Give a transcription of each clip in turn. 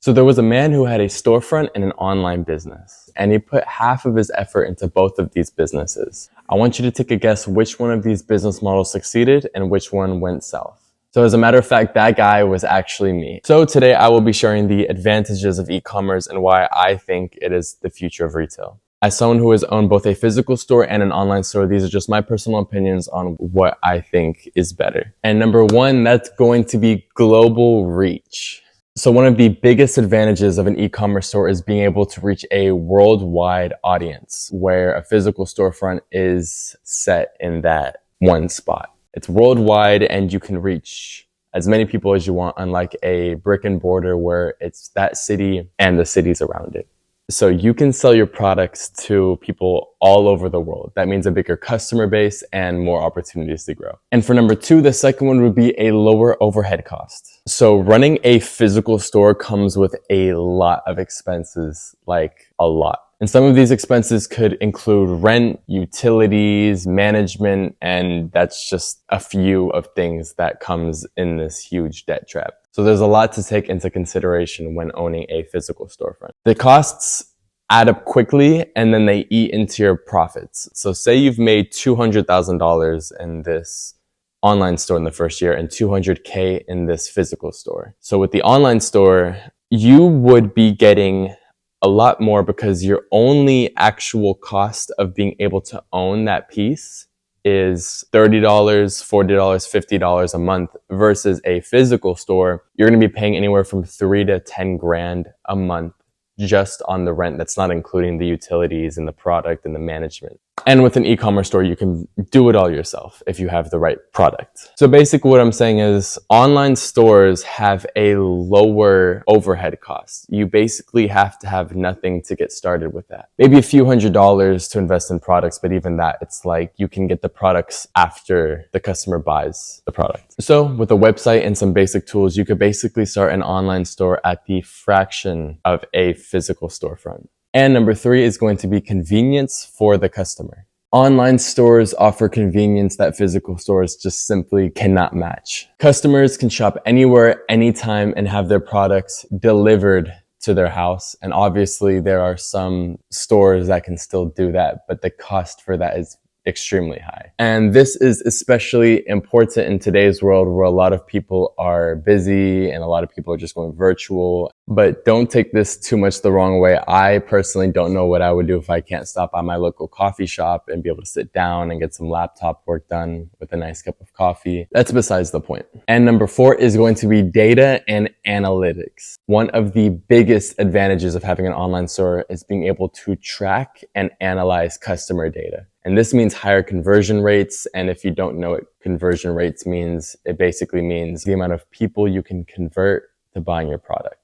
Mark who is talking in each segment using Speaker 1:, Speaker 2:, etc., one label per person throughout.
Speaker 1: So there was a man who had a storefront and an online business, and he put half of his effort into both of these businesses. I want you to take a guess which one of these business models succeeded and which one went south. So as a matter of fact, that guy was actually me. So today I will be sharing the advantages of e-commerce and why I think it is the future of retail. As someone who has owned both a physical store and an online store, these are just my personal opinions on what I think is better. And number one, that's going to be global reach. So one of the biggest advantages of an e-commerce store is being able to reach a worldwide audience where a physical storefront is set in that one spot. It's worldwide and you can reach as many people as you want, unlike a brick and mortar where it's that city and the cities around it. So you can sell your products to people all over the world. That means a bigger customer base and more opportunities to grow. And for number two, the second one would be a lower overhead cost. So running a physical store comes with a lot of expenses, like a lot. And some of these expenses could include rent, utilities, management, and that's just a few of things that comes in this huge debt trap. So there's a lot to take into consideration when owning a physical storefront. The costs add up quickly and then they eat into your profits. So say you've made $200,000 in this online store in the first year and $200K in this physical store. So with the online store, you would be getting a lot more because your only actual cost of being able to own that piece is $30, $40, $50 a month versus a physical store. You're going to be paying anywhere from 3 to 10 grand a month just on the rent. That's not including the utilities and the product and the management. And with an e-commerce store, you can do it all yourself if you have the right product. So basically what I'm saying is online stores have a lower overhead cost. You basically have to have nothing to get started with that. Maybe a few $100s to invest in products, but even that, it's like you can get the products after the customer buys the product. So with a website and some basic tools, you could basically start an online store at the fraction of a physical storefront. And number three is going to be convenience for the customer. Online stores offer convenience that physical stores just simply cannot match. Customers can shop anywhere, anytime, and have their products delivered to their house. And obviously there are some stores that can still do that, but the cost for that is extremely high. And this is especially important in today's world where a lot of people are busy and a lot of people are just going virtual. But don't take this too much the wrong way. I personally don't know what I would do if I can't stop by my local coffee shop and be able to sit down and get some laptop work done with a nice cup of coffee. That's besides the point. And number four is going to be data and analytics. One of the biggest advantages of having an online store is being able to track and analyze customer data. And this means higher conversion rates. And if you don't know what conversion rates means, it basically means the amount of people you can convert to buying your product.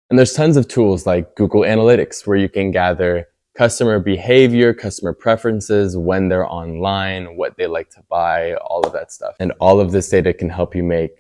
Speaker 1: And there's tons of tools like Google Analytics where you can gather customer behavior, customer preferences, when they're online, what they like to buy, all of that stuff. And all of this data can help you make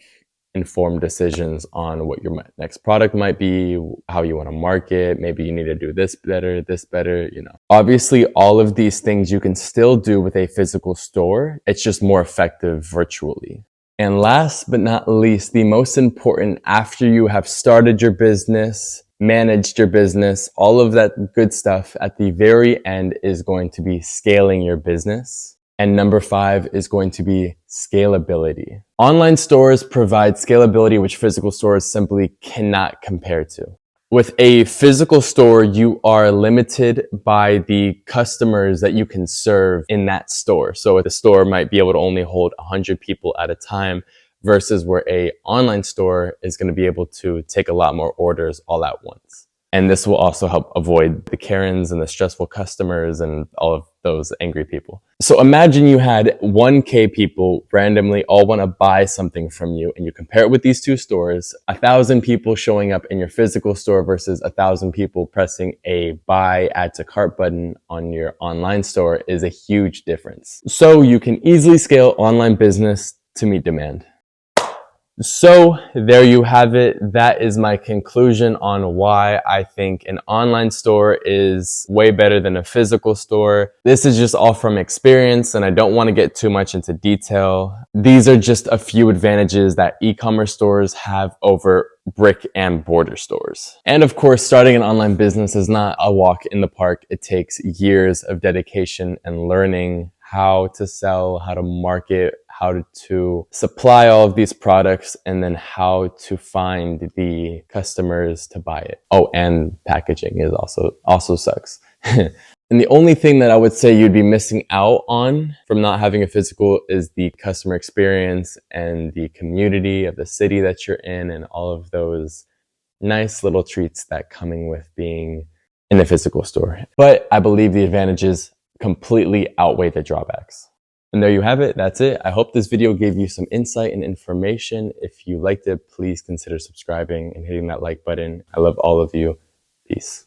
Speaker 1: informed decisions on what your next product might be, how you want to market. Maybe you need to do this better, you know. Obviously, all of these things you can still do with a physical store. It's just more effective virtually. And last but not least, the most important after you have started your business, managed your business, all of that good stuff at the very end is going to be scaling your business. And number five is going to be scalability. Online stores provide scalability which physical stores simply cannot compare to. With a physical store, you are limited by the customers that you can serve in that store. So the store might be able to only hold 100 people at a time versus where a online store is going to be able to take a lot more orders all at once. And this will also help avoid the Karens and the stressful customers and all of those angry people. So imagine you had 1K people randomly all want to buy something from you, and you compare it with these two stores, 1,000 people showing up in your physical store versus 1,000 people pressing a buy add to cart button on your online store is a huge difference. So you can easily scale online business to meet demand. So there you have it. That is my conclusion on why I think an online store is way better than a physical store. This is just all from experience, and I don't want to get too much into detail. These are just a few advantages that e-commerce stores have over brick and mortar stores. And of course, starting an online business is not a walk in the park. It takes years of dedication and learning how to sell, how to market, how to supply all of these products, and then how to find the customers to buy it. Oh, and packaging is also sucks. And the only thing that I would say you'd be missing out on from not having a physical is the customer experience and the community of the city that you're in and all of those nice little treats that coming with being in a physical store. But I believe the advantages completely outweigh the drawbacks. And there you have it. That's it. I hope this video gave you some insight and information. If you liked it, please consider subscribing and hitting that like button. I love all of you. Peace.